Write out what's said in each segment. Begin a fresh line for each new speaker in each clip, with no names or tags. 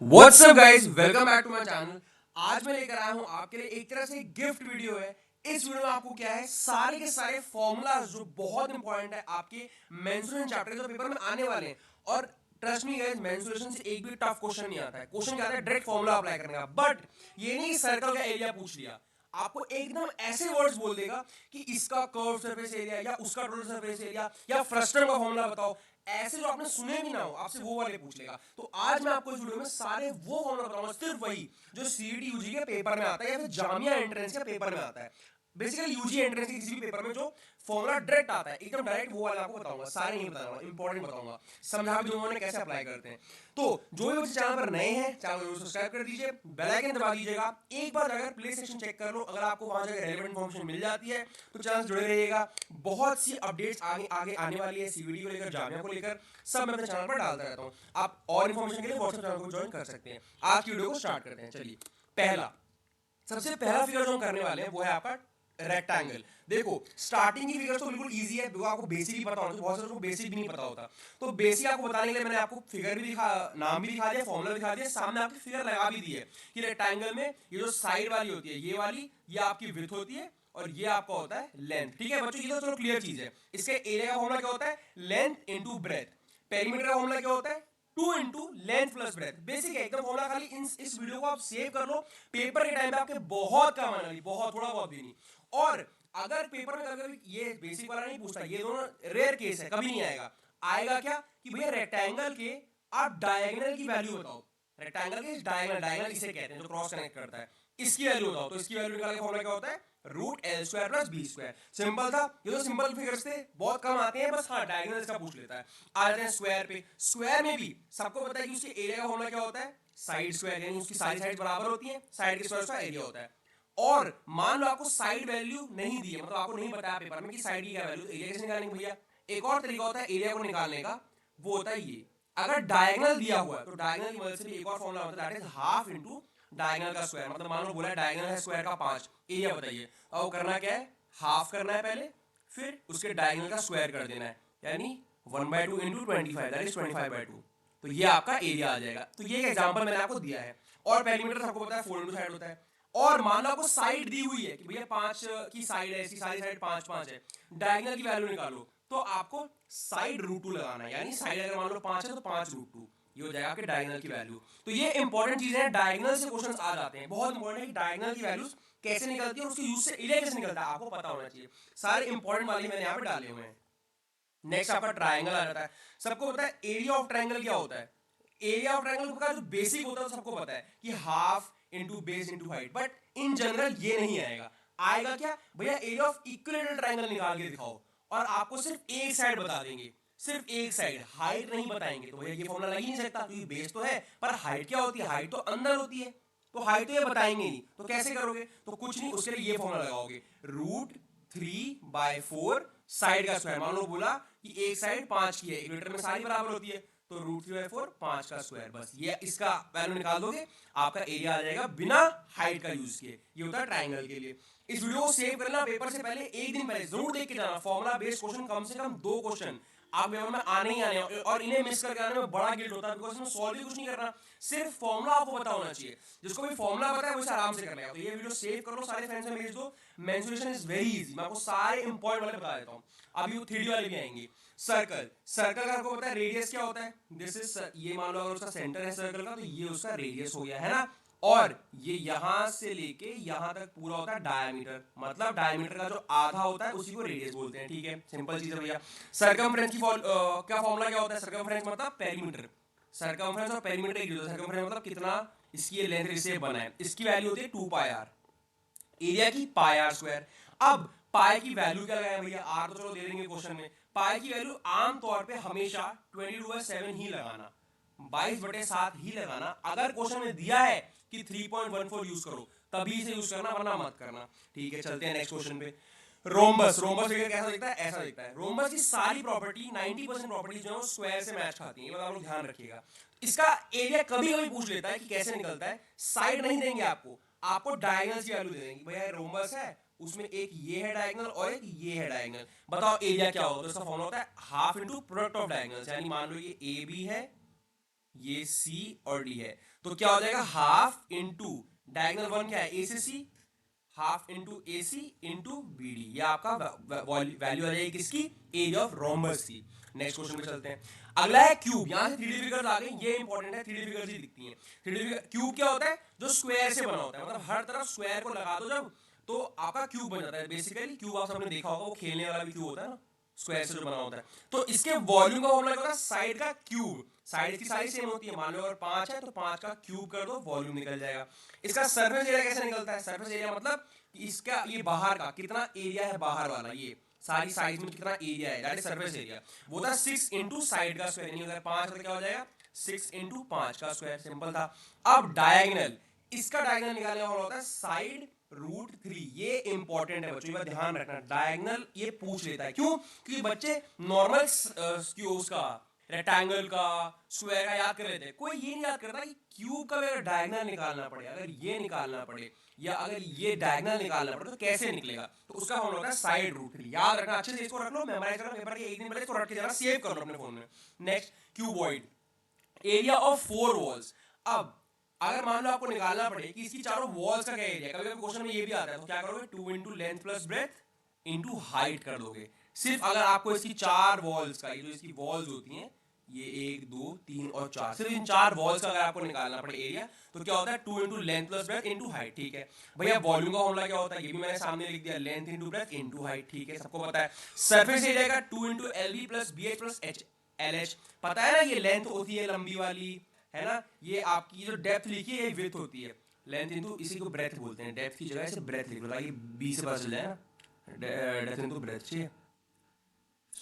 WhatsApp guys, welcome back to my channel. आज मैं लेकर आया हूं आपके लिए एक तरह से गिफ्ट वीडियो है। इस वीडियो में आपको क्या है, सारे के सारे फॉर्मूलाज जो बहुत इंपॉर्टेंट है आपके मेंस्ट्रुएशन चैप्टर जो पेपर में आने वाले हैं। और ट्रस्ट मी गाइस, मेंस्ट्रुएशन से एक भी टफ क्वेश्चन नहीं आता है। क्वेश्चन क्या आता है, डायरेक्ट फॉर्मूला अप्लाई करने का। बट ये नहीं सर्कल का एरिया पूछ लिया, आपको एकदम ऐसे वर्ड्स बोल देगा कि इसका कर्व सरफेस एरिया या उसका टोटल सरफेस एरिया या फ्रस्टम का फॉर्मूला बताओ। ऐसे जो आपने सुने भी ना हो, आपसे वो वाले पूछ लेगा। तो आज मैं आपको इस वीडियो में सारे वो फॉर्मूला बताऊंगा, सिर्फ वही जो सीईटी यूजी के पेपर में आता है या फिर जामिया एंट्रेंस के पेपर में आता है। बेसिकली यूजी एंट्रेंस के किसी भी पेपर में जो फॉर्मूला डायरेक्ट आता है, एकदम डायरेक्ट, वो वाला आपको बताऊंगा। सारे नहीं बताऊंगा, इंपॉर्टेंट बताऊंगा, समझा भी दूंगा उन्होंने कैसे अप्लाई करते हैं। तो जो भी बच्चे चैनल पर नए हैं, चैनल को सब्सक्राइब कर दीजिए, बेल आइकन दबा दीजिएगा। एक बार अगर प्ले सेक्शन चेक कर लो, अगर आपको वहां जाकर रेलेवेंट इन्फॉर्मेशन मिल जाती है तो चैनल जुड़े रहिएगा। बहुत सी अपडेट्स आगे आगे आने वाली है, सीवीडी को लेकर, जामिया को लेकर, सब मैं अपने चैनल पर डालता रहता हूँ। आप और इन्फॉर्मेशन के लिए व्हाट्सएप चैनल को ज्वाइन कर सकते हैं। आज की वीडियो को स्टार्ट करते हैं। चलिए, पहला सबसे पहला फिगर जो हम करने वाले हैं वो है आपका रेक्टेंगल। देखो, स्टार्टिंग की फिगर तो बिल्कुल इजी है, वो आपको बेसिक भी पता होना चाहिए। बहुत सारे को बेसिक भी नहीं पता होता। तो बेसिक आपको बताने के लिए मैंने आपको फिगर भी दिखा, नाम भी दिखा दिया, फॉर्मूला दिखा दिया, सामने आपकी फिगर लगा भी दी है कि रेक्टेंगल में ये जो साइड वाली होती है, ये वाली, ये आपकी विड्थ होती है और ये आपका होता है लेंथ। ठीक है बच्चों, ये तो चलो क्लियर चीज है। इसके एरिया का फॉर्मूला क्या होता है, लेंथ इनटू ब्रेथ। पेरीमीटर का फॉर्मूला क्या होता है, 2 into length plus breadth. Basic है एकदम फॉर्मूला। खाली इस वीडियो को आप सेव कर लो, पेपर के टाइम पे आपके बहुत काम आने वाली, बहुत, थोड़ा बहुत भी नहीं। और अगर पेपर में कभी ये बेसिक वाला नहीं पूछता, ये दोनों रेयर केस है, कभी नहीं आएगा। आएगा क्या कि भैया रेक्टेंगल के आप डायगोनल की वैल्यू बताओ। रेक्टेंगल के डायगोनल, डायगोनल इसे कहते हैं जो क्रॉस कनेक्ट करता है, इसकी वैल्यू बताओ। तो इसकी वैल्यू निकालने का फॉर्मूला क्या होता है, root L square plus B square. Simple था। ये तो सिंपल फिगर्स थे, बहुत कम आते हैं, बस हाँ डायगोनल का पूछ लेता है। आ जाते हैं स्क्वायर पे। स्क्वायर में भी सबको पता है कि उसके एरिया का फॉर्मूला क्या होता है, साइड स्क्वायर, यानी उसकी सारी साइड बराबर होती है, साइड के स्क्वायर का एरिया होता है। और मान लो आपको साइड वैल्यू नहीं दी है, मतलब आपको नहीं बताया पेपर में कि साइड की क्या वैल्यू, एरिया कैसे निकालेंगे भैया। एक और तरीका होता है एरिया को निकालने का, वो होता है ये। अगर डायगोनल दिया हुआ है तो डायगोनल की मदद से भी एक और फॉर्मूला होता है, that is half into diagonal का स्क्वायर। मतलब मान लो बोला डायगोनल है स्क्वायर का 5, एरिया बताइए। अब वो करना क्या है, हाफ करना है पहले, फिर उसके डायगोनल का स्क्वायर कर देना है, यानी 1/2 इंटू 25, दैट इज 25/2। तो ये आपका एरिया आ जाएगा। तो ये एक एग्जांपल मैंने आपको दिया है। और पेरीमीटर सबको पता है 4 इंटू साइड होता है। और मान लो आपको साइड दी हुई है कि भैया 5 की साइड है, इसकी सारी साइड 5 5 है, डायगोनल की वैल्यू निकालो। तो आपको साइड रूट 2 लगाना है, यानी साइड अगर मान लो 5 है तो 5√2, ये हो जाएगा आपके डायगोनल की वैल्यू। तो ये इंपॉर्टेंट चीज है, डायगोनल से क्वेश्चंस आ जाते हैं। बहुत इंपॉर्टेंट है कि डायगोनल की वैल्यूज कैसे निकलती है और उसके यूज से एरिया कैसे निकलता है, आपको पता होना चाहिए। सारे इंपॉर्टेंट वाले मैंने यहाँ पे डाले हुए हैं। नेक्स्ट आपका ट्रायंगल आ जाता है। सबको पता है एरिया ऑफ ट्रायंगल क्या होता है। एरिया ऑफ ट्रायंगल का जो बेसिक होता है सबको पता है कि half into base into height. But in general ये नहीं आएगा। आएगा क्या भैया, एरिया ऑफ इक्विलेटरल ट्रायंगल निकाल के दिखाओ, और आपको सिर्फ एक साइड बता देंगे, सिर्फ एक साइड, हाइट नहीं बताएंगे। तो भैया ये फॉर्मूला लग ही नहीं सकता, क्योंकि बेस तो है पर हाइट क्या होती है, हाइट तो अंदर होती है। तो हाइट तो ये बताएंगे नहीं, तो कैसे करोगे, तो कुछ नहीं, उसके लिए ये फॉर्मूला लगाओगे, √3/4 साइड का स्क्वायर। मान लो बोला कि एक साइड 5 की है, इक्वेटर में सारी बराबर होती है, तो √3/4 5 का स्क्वायर, बस ये इसका वैल्यू निकाल दोगे, आपका एरिया आ जाएगा बिना हाइट का यूज किए। ये होता है ट्रायंगल के लिए। इस वीडियो को सेव करना, पेपर से पहले एक दिन पहले जरूर देख के जाना। फॉर्मूला बेस्ड क्वेश्चन कम से कम 2 क्वेश्चन आप पेपर में आने ही आने हैं, और इन्हें मिस करके आने में बड़ा गिल्ट होता है, बिकॉज इसमें सॉल्व भी कुछ नहीं करना, सिर्फ फॉर्मूला आपको पता होना चाहिए। जिसको भी फॉर्मूला पता है वो इसे आराम से कर लेगा। तो ये वीडियो सेव कर लो, सारे फ्रेंड्स में भेज दो। मेंसुरेशन इज वेरी इजी, मैं आपको सारे इंपॉर्टेंट वाले बता देता हूँ। अभी वो 3D वाले भी आएंगे। सर्कल, सर्कल का आपको पता है रेडियस क्या होता है, दिस इज, ये मान लो अगर उसका सेंटर है सर्कल का, तो ये उसका रेडियस हो गया है ना। और ये यहां से लेके यहां तक पूरा होता है डायमीटर, मतलब डायमीटर का जो आधा होता है उसी को रेडियस बोलते हैं। ठीक है, सिंपल चीज है भैया। सरकमफ्रेंस की क्या फॉर्मूला क्या होता है, सरकमफ्रेंस मतलब पेरीमीटर। सरकमफ्रेंस और पेरीमीटर एक होता है। सरकमफ्रेंस मतलब कितना इसकी ये लेंथ इससे बना है, इसकी वैल्यू होती है 2πr, एरिया की πr स्क्वायर। अब पाई की वैल्यू क्या लगाए भैया, आर तो चलो दे देंगे क्वेश्चन में। पाई की वैल्यू आमतौर पे हमेशा 22/7 ही लगाना, 22/7 ही लगाना। अगर क्वेश्चन में दिया है कि 3.14 यूज करो, तभी इसे यूज करना, वरना मत करना। ठीक है, चलते हैं नेक्स्ट क्वेश्चन पे। रोम्बस, रोम्बस फिगर कैसा दिखता है, ऐसा दिखता है। रोम्बस की सारी प्रॉपर्टी, 90% प्रॉपर्टी जो है वो स्क्वायर से मैच खाती है, ये बात आप लोग ध्यान रखिएगा। इसका एरिया कभी कभी पूछ लेता है कि कैसे निकलता है, साइड नहीं देंगे आपको, आपको डायगोनल की वैल्यू दे देंगे। भैया रोम्बस है, उसमें एक ये है डायगोनल और एक ये है डायगोनल, बताओ एरिया क्या होगा। तो इसका फॉर्मूला होता है half into product of diagonals, यानी मान लो ये ए बी है, ये सी और डी है, तो क्या हो जाएगा, हाफ इंटू डायगोनल वन क्या है, ए से सी, हाफ इंटू ए सी इंटू बी डी, ये आपका वैल्यू आ जाएगी किसकी, एरिया ऑफ रोम्बस की। नेक्स्ट क्वेश्चन पे चलते हैं। अगला है क्यूब। यहाँ से 3D फिगर्स आ गई, ये इंपॉर्टेंट है, 3D फिगर्स ही दिखती हैं। 3D फिगर क्यूब क्या होता है, जो स्क्वायर से बना होता है, मतलब हर तरफ स्क्वायर को लगा दो जब, तो आपका क्यूब बन जाता है। बेसिकली क्यूब आप सबने देखा होगा, वो खेलने वाला भी क्यूब होता है ना, स्क्वायर से जो बना होता है। तो इसके वॉल्यूम का फॉर्मूला क्या होता है, साइड का क्यूब। साइड की सारी सेम होती है, मान लो अगर 5 है तो 5 का क्यूब कर दो, वॉल्यूम निकल जाएगा। इसका सरफेस एरिया कैसे निकलता है, सरफेस एरिया मतलब इसका ये बाहर का कितना एरिया है, बाहर वाला ये सारी साइड में कितना एरिया है, दैट इज सरफेस एरिया। वो था 6 इंटू साइड का स्क्वायर, यानी अगर 5 तो क्या हो जाएगा 6 इंटू 5 का स्क्वायर, सिंपल था। अब डायगोनल, इसका डायगोनल निकालने वाला होता है साइड रूट 3। ये इंपॉर्टेंट है बच्चों, ये बात ध्यान रखना, डायगोनल ये पूछ लेता है। क्यों, क्योंकि बच्चे नॉर्मल उसका रेक्टेंगल का स्क्वायर का याद कर लेते हैं, कोई ये नहीं याद करता कि क्यूब का अगर डायगोनल निकालना पड़े, अगर ये निकालना पड़े या अगर ये डायगोनल निकालना पड़े तो कैसे निकलेगा। तो उसका फॉर्मूला होता है साइड रूट 3। याद रखना, अच्छे से इसको रख लो, मेमोराइज करना, पेपर के एक दिन पहले इसको रख के जाना, सेव कर लो अपने फोन में। Next, cuboid, area of 4 walls. अब अगर मान लो आपको निकालना पड़े कि इसकी चारों वॉल्स का क्या एरिया, कभी कभी क्वेश्चन में ये भी आता है, तो क्या करोगे, 2 into length plus breadth into height कर दोगे। सिर्फ अगर आपको इसकी 4 वॉल्स का, ये जो इसकी वॉल्स होती हैं, ये 1 2 3 और 4, सिर्फ इन 4 वॉल्स का अगर आपको निकालना पड़े एरिया, तो क्या होता है 2 into length plus breadth into height. ठीक है भैया, वॉल्यूम का फॉर्मूला क्या होता है, ये भी मैंने सामने लिख दिया, length into breadth into height. ठीक है, सबको पता है। सरफेस एरिया का 2 into L B plus B H plus H L H, पता है ना, ये लेंथ होती है लंबी वाली, है ना, ये आपकी जो डेप्थ लिखी है ये विड्थ होती है, लेंथ इंटू इसी को ब्रेथ बोलते हैं, डेप्थ की जगह से ब्रेथ लिख लो ताकि बी से पता चल जाए ना, डेप्थ इंटू ब्रेथ चाहिए।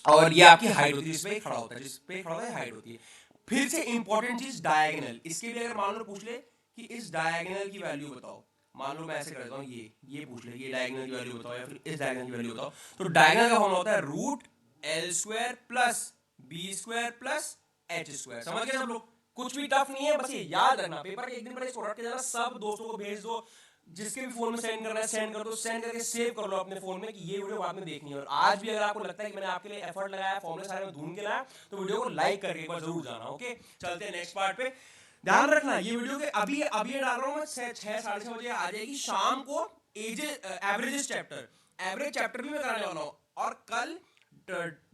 और ये आपकी हाइट होती है, जिस पे खड़ा होता है, जिस पे खड़ा होता है हाइट होती है। फिर से इंपॉर्टेंट चीज डायगोनल, इसके लिए अगर मान लो पूछ ले कि इस डायगोनल की वैल्यू बताओ, मान लो मैं ऐसे कर देता हूँ, ये पूछ ले, ये डायगोनल की वैल्यू बताओ या फिर इस डायगोनल की वैल्यू बताओ, तो डायगोनल का फॉर्मूला होता है root L square plus B square plus H square. समझ गए सब लोग, कुछ भी टफ नहीं है, बस ये याद रखना, पेपर के एक दिन पहले इसको रट के जाना, सब दोस्तों को भेज दो, जिसके भी फोन में सेंड करना है सेंड कर दो, सेंड करके सेव कर लो अपने फोन में कि ये वीडियो आपने देखनी है। और आज भी अगर आपको लगता है कि मैंने आपके लिए एफर्ट लगाया, फॉर्मूले सारे में ढूंढ के लाया, तो वीडियो को लाइक करके एक बार जरूर जाना। ओके, चलते हैं नेक्स्ट पार्ट पे। ध्यान रखना, ये वीडियो के अभी अभी डाल रहा हूँ मैं, 6 साढ़े 6 बजे आ जाएगी शाम को, एवरेजेस चैप्टर, एवरेज चैप्टर भी मैं कराने वाला हूँ। और कल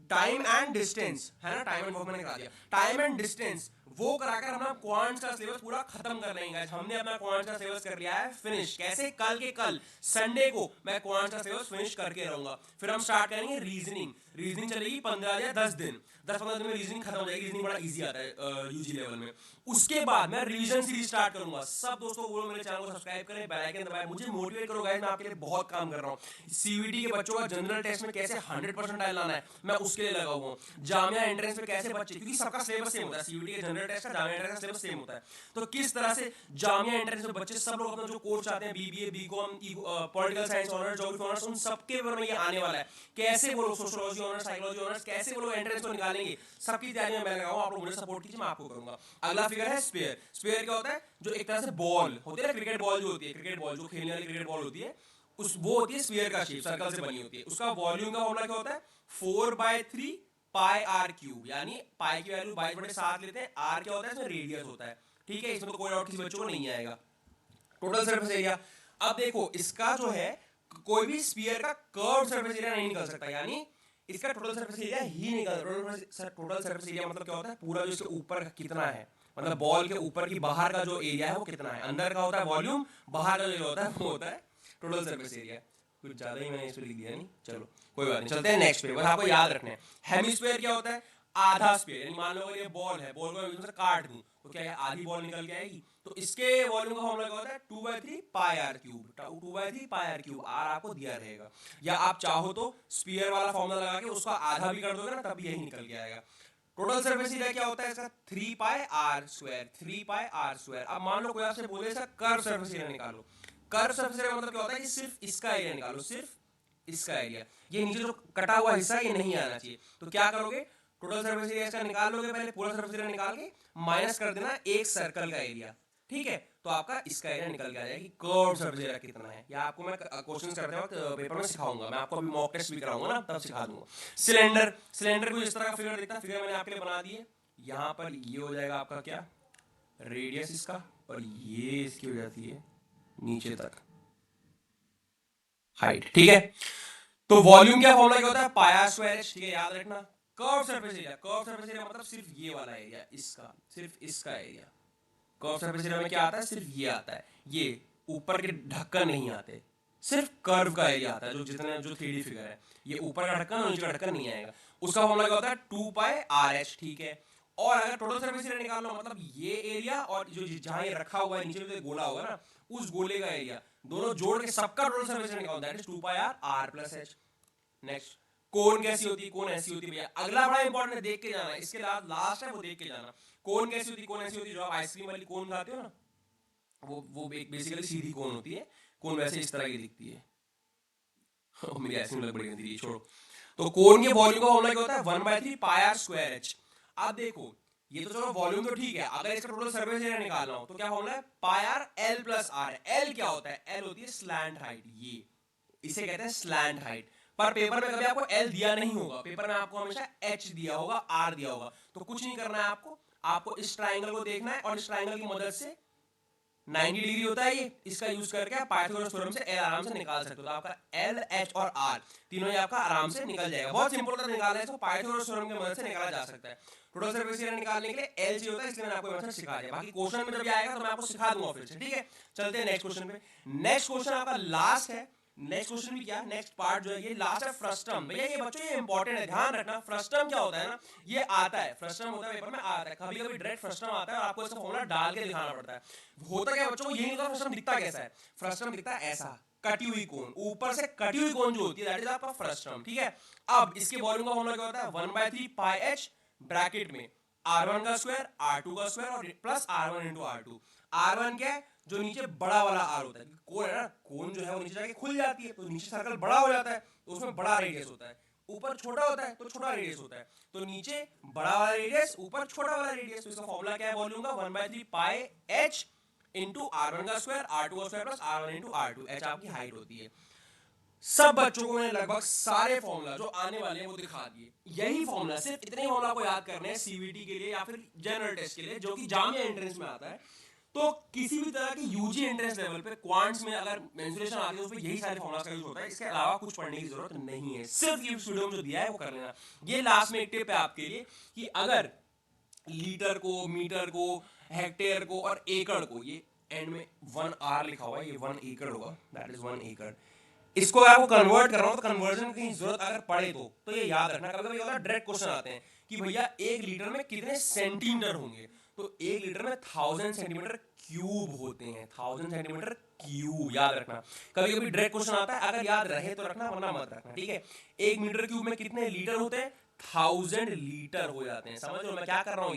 टाइम एंड डिस्टेंस है ना, टाइम एंड वर्क मैंने करा दिया, टाइम एंड डिस्टेंस वो कराकर हम क्वांट्स का सिलेबस पूरा खत्म कर लेंगे। हमने अपना क्वांट्स का सिलेबस कर लिया है फिनिश। कैसे, कल के कल संडे को मैं क्वांट्स का सिलेबस फिनिश करके रहूंगा। फिर हम स्टार्ट करेंगे रीजनिंग, रीजनिंग चलेगी 15 या 10 दिन, 10-15 दिन में रीजनिंग खत्म हो जाएगी। रीजनिंग बड़ा इजी आता है यूजी लेवल में। उसके बाद मैं रिवीजन सीरीज स्टार्ट करूंगा। सब दोस्तों को बोलो मेरे चैनल को सब्सक्राइब करें, बेल आइकन दबाएं, मुझे मोटिवेट करो गाइस, मैं आपके लिए बहुत काम कर रहा हूं। सीवीटी के बच्चों का जनरल टेस्ट में कैसे 100% लाना है, मैं उसके लिए लगा हुआ हूं। जामिया एंट्रेंस में कैसे बच्चे, क्योंकि सबका सिलेबस सेम होता है, सीवीटी के जनरल टेस्ट का जामिया एंट्रेंस का सिलेबस सेम होता है, तो किस तरह से जामिया एंट्रेंस में बच्चे सब लोग अपना जो कोर्स चाहते हैं, BBA BCom political science honours geography honours, उन सबके बारे में ये आने वाला है। कैसे वो लोग सोशियोलॉजी ऑनर्स साइकोलॉजी ऑनर्स कैसे वो लोग एंट्रेंस को निकालेंगे, सबकी तैयारी में मैं लगा हूं। आप लोग मुझे सपोर्ट कीजिए, मैं आपको करूंगा। अगला फिगर है स्पेयर। स्पेयर क्या होता है, जो एक तरह से बॉल होती है ना, क्रिकेट बॉल जो होती है, क्रिकेट बॉल जो खेलने वाली क्रिकेट बॉल होती है, उस वो होती है स्फीयर का शेप, सर्कल से बनी होती है। उसका वॉल्यूम का फॉर्मूला क्या होता है, 4/3 पाई आर क्यूब, यानी पाई की वैल्यू 22/7 लेते हैं, आर क्या होता है, इसमें रेडियस होता है। ठीक है, इसमें तो कोई डाउट किसी बच्चों को नहीं आएगा। टोटल सरफेस एरिया, अब देखो इसका जो है, कोई भी स्फीयर का कर्व सरफेस एरिया नहीं निकल सकता, यानी इसका टोटल सरफेस एरिया ही निकल, टोटल सरफेस एरिया मतलब क्या होता है, पूरा जो इसके ऊपर कितना है, मतलब बॉल के ऊपर की बाहर का जो एरिया है वो कितना है। अंदर का होता है वॉल्यूम, बाहर का जो होता है वो होता है टोटल सरफेस एरिया। कुछ ज्यादा ही मैंने इस पे लिख दिया नहीं, चलो कोई बात नहीं, चलते हैं नेक्स्ट पे। बस आपको याद रखना है, हेमिस्फीयर क्या होता है, आधा स्फीयर, यानी मान लो अगर ये बॉल है, बॉल को मैं बीच में से काट दूं तो क्या आधी बॉल निकल के आएगी। तो इसके वॉल्यूम का फॉर्मूला क्या होता है, 2/3 pi r cube, 2/3 pi r cube, r आपको दिया रहेगा, या आप चाहो तो स्फीयर वाला फॉर्मूला लगा के उसका आधा भी कर दोगे ना, तब यही निकल के आएगा। टोटल सरफेस एरिया क्या होता है इसका, 3 pi r square, 3 pi r square. अब मान लो कोई आपसे बोले इसका कर्व सरफेस एरिया निकालो, कर्व सरफेस एरिया मतलब क्या होता है कि सिर्फ इसका एरिया निकालो, सिर्फ इसका एरिया, ये नीचे जो कटा हुआ हिस्सा ये नहीं आना चाहिए। तो क्या करोगे, टोटल सरफेस एरिया इसका निकाल लोगे, पहले पूरा सरफेस एरिया निकाल के माइनस कर देना एक सर्कल का एरिया, ठीक है, तो आपका इसका एरिया निकल के आ जाएगा कि कर्व सरफेस एरिया कितना है। या आपको मैं क्वेश्चन करते वक्त पेपर में सिखाऊंगा, मैं आपको अभी मॉक टेस्ट भी कराऊंगा ना, तब सिखा दूंगा। सिलेंडर, सिलेंडर को इस तरह का फिगर दिखता है, फिगर मैंने आपके लिए बना दिए। यहाँ पर ये हो जाएगा आपका क्या, रेडियस इसका, और ये इसकी हो जाती है नीचे तक हाइट, ठीक है। तो वॉल्यूम क्या फॉर्मूला क्या होता है, पाया स्क्वायर एच, ठीक है, याद रखना। Curve surface area, curve surface area मतलब सिर्फ ये वाला एरिया, इसका सिर्फ इसका एरिया। कर्व सरफेस एरिया में क्या आता है, सिर्फ ये आता है, ये ऊपर के ढक्कन नहीं आते, सिर्फ कर्व का एरिया आता है, जो जितने जो 3D फिगर है, ये ऊपर का ढक्कन और नीचे का ढक्कन नहीं आएगा। उसका फॉर्मूला क्या होता है, 2 पाई आर एच, ठीक है। और अगर टोटल सरफेस एरिया निकालना हो, मतलब ये एरिया और जो जहां ये रखा हुआ है नीचे में गोला होगा ना, उस गोले का एरिया दोनों जोड़ के सबका टोटल सरफेस एरिया निकालना, that is 2 pi r r plus h. Next, cone कैसी होती है, कोन ऐसी होती है भैया, अगला बड़ा इंपॉर्टेंट है, देख के जाना, इसके बाद लास्ट है वो देख के जाना। कोन कैसी होती है, कोन ऐसी होती है, जो आप आइसक्रीम वाली कोन खाते हो ना, वो बेसिकली सीधी कोन होती है, कोन वैसे इस तरह की दिखती है। मेरी आइसक्रीम लग बड़ी गंदी, छोड़ो। तो कोन के वॉल्यूम का फॉर्मूला क्या होता है, 1/3 पाई आर स्क्वायर एच। अब देखो, ये तो चलो वॉल्यूम तो ठीक है, अगर इसका टोटल सरफेस एरिया निकालना हो तो क्या फॉर्मूला है, pi r l plus r. L क्या होता है, एल होती है स्लैंट हाइट, ये इसे कहते हैं स्लैंट हाइट। पर पेपर में कभी आपको एल दिया नहीं होगा, पेपर में आपको हमेशा एच दिया होगा, आर दिया होगा। तो कुछ नहीं करना है आपको, आपको इस ट्राइंगल को देखना है और इस ट्राइंगल की मदद से 90 डिग्री होता है ये, इसका यूज करके आप पाइथागोरस थ्योरम से एल आराम से निकाल सकते हो। तो आपका एल एच और आर तीनों ही आपका आराम से निकल जाएगा। बहुत सिंपल होता है निकालना है, इसको पाइथागोरस थ्योरम की मदद से निकाला जा सकता है। टोटल सरफेस एरिया निकालने के लिए एल चाहिए होता है, इसलिए मैंने आपको मेथड सिखा दिया। बाकी क्वेश्चन में जब आएगा तो मैं आपको सिखा दूंगा फिर से, ठीक है। चलते हैं नेक्स्ट क्वेश्चन पे। नेक्स्ट क्वेश्चन आपका लास्ट है। नेक्स्ट क्वेश्चन भी क्या, नेक्स्ट पार्ट जो है ये लास्ट है, फ्रस्टम। भैया ये बच्चों ये इंपॉर्टेंट है, ध्यान रखना। फ्रस्टम क्या होता है ना, ये आता है, फ्रस्टम होता है पेपर में आता है, कभी कभी डायरेक्ट फ्रस्टम आता है और आपको इसका फॉर्मूला डाल के दिखाना पड़ता है। होता क्या बच्चों को यही नहीं होता, फ्रस्टम दिखता कैसा है, फ्रस्टम दिखता है ऐसा, कटी हुई कोन, ऊपर से कटी हुई कोन जो होती है दैट इज आपका फ्रस्टम, ठीक है। अब इसके वॉल्यूम का फॉर्मूला क्या होता है, 1/3 पाई एच ब्रैकेट में R1 का स्क्वायर, R2 का स्क्वायर और plus R1 into R2। R1 क्या है, जो नीचे बड़ा वाला R होता है, कोन है ना, कोन जो है वो नीचे जाके खुल जाती है, तो नीचे सर्कल बड़ा हो जाता है, तो उसमें बड़ा रेडियस होता है। ऊपर छोटा होता है तो छोटा रेडियस होता है, तो नीचे बड़ा वाला रेडियस, ऊपर छोटा वाला रेडियस। तो इसका फॉर्मूला क्या है वॉल्यूम का, 1/3 पाई एच इंटू R1 का स्क्वायर, R2 का square plus R1 into R2। H आपकी हाइट होती है। सब बच्चों को मैंने लगभग सारे फॉर्मूला जो आने वाले हैं वो दिखा दिए। यही फॉर्मूला, सिर्फ इतने फॉर्मूला को याद करने हैं सीवीटी के लिए या फिर जनरल टेस्ट के लिए, जो कि जामिया एंट्रेंस में आता है। तो किसी भी तरह के यूजी एंट्रेंस लेवल पे क्वांट्स में अगर मेंसुरेशन आती है उसमें यही सारे फॉर्मूला का यूज होता है, इसके अलावा कुछ पढ़ने की जरूरत नहीं है। सिर्फ ये वीडियो में जो दिया है वो कर लेना। ये लास्ट में एक टिप है आपके लिए कि अगर लीटर को, मीटर को, हेक्टेयर को और एकड़ को, ये एंड में 1 आर लिखा हुआ है, ये 1 एकड़ होगा, दैट इज 1 एकड़। इसको अगर आपको कन्वर्ट कर रहा हूं तो कन्वर्जन की जरूरत अगर पड़े तो ये याद रखना। कभी कभी होता डायरेक्ट क्वेश्चन आते हैं कि भैया 1 लीटर में कितने सेंटीमीटर होंगे, तो 1 लीटर में 1000 सेंटीमीटर क्यूब होते हैं, 1000 सेंटीमीटर क्यूब, याद रखना। कभी कभी डायरेक्ट क्वेश्चन आता है, अगर याद रहे तो रखना वरना मत रखना, ठीक है। 1 मीटर क्यूब में कितने लीटर होते हैं, 1000 लीटर हो जाते हैं। समझ लो मैं क्या कर रहा हूँ,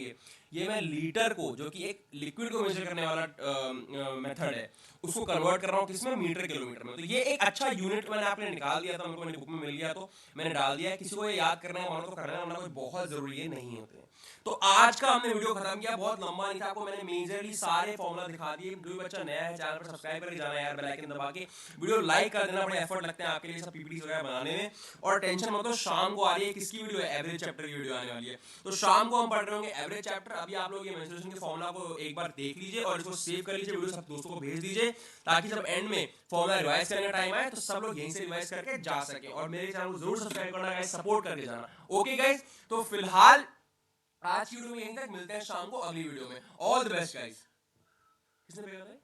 ये मैं लीटर को, जो कि एक लिक्विड को मेजर करने वाला मेथड है, उसको कन्वर्ट कर रहा हूँ किसमें, मीटर किलोमीटर में। तो ये एक अच्छा यूनिट मैंने आपने निकाल दिया था, मेरे को मेरी बुक में मिल गया तो मैंने डाल दिया है। किसी को ये याद करना है, मानो तो करना है, वरना कोई बहुत जरूरी है नहीं होते हैं। तो आज का हमने वीडियो खत्म किया, बहुत लंबा नहीं था, आपको मैंने मेजरली सारे फॉर्मूला दिखा दिए। जो बच्चा नया है चैनल पर सब्सक्राइब करके जाना यार, बेल आइकन दबा के वीडियो लाइक कर देना, बड़े एफर्ट लगते हैं आपके लिए सब पीपीटी वगैरह बनाने में। और टेंशन मत लो, शाम को आ रही है किसकी वीडियो है, एवरेज चैप्टर की वीडियो आने वाली है। तो शाम को हम पढ़ रहे होंगे एवरेज चैप्टर। अभी आप लोग ये मेंसुरेशन के फॉर्मूला को एक बार देख लीजिए और इसको सेव कर लीजिए, वीडियो सब दोस्तों को भेज दीजिए, ताकि जब एंड में फॉर्मूला रिवाइज करने का टाइम आए तो सब लोग यहीं से रिवाइज करके जा सके। और मेरे चैनल को जरूर सब्सक्राइब करना गाइस, सपोर्ट करके जाना। ओके गाइस, तो फिलहाल आज की वीडियो में यहीं तक, मिलते हैं शाम को अगली वीडियो में। All the best guys. किसने भेजा था?